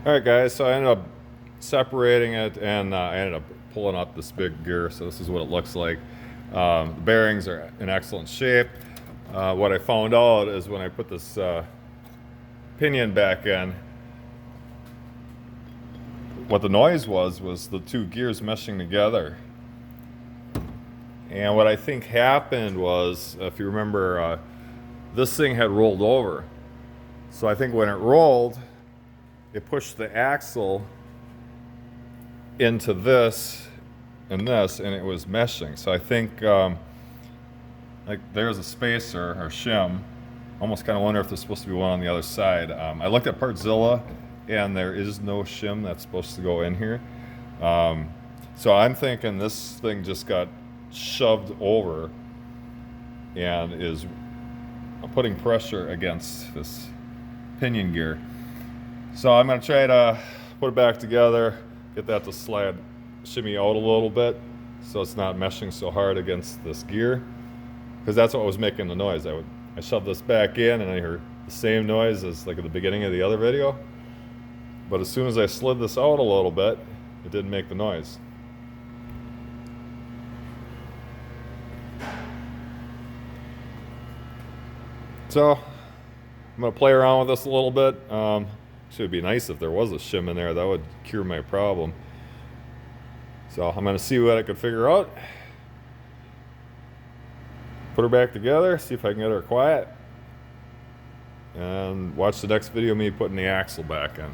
All right, guys, so I ended up separating it, and I ended up pulling up this big gear, so this is what it looks like. The bearings are in excellent shape. What I found out is when I put this pinion back in, what the noise was the two gears meshing together. And what I think happened was, if you remember, this thing had rolled over. So I think when it rolled, it pushed the axle into this and this, and it was meshing. So I think like there's a spacer or shim. Almost kind of wonder if there's supposed to be one on the other side. I looked at Partzilla, and there is no shim that's supposed to go in here. So I'm thinking this thing just got shoved over and is putting pressure against this pinion gear. So I'm gonna try to put it back together, get that to slide, shimmy out a little bit so it's not meshing so hard against this gear, because that's what was making the noise. I shoved this back in and I heard the same noise as like at the beginning of the other video, but as soon as I slid this out a little bit, it didn't make the noise. So I'm gonna play around with this a little bit. Should be nice if there was a shim in there. That would cure my problem. So I'm gonna see what I could figure out. Put her back together, see if I can get her quiet, and watch the next video of me putting the axle back in.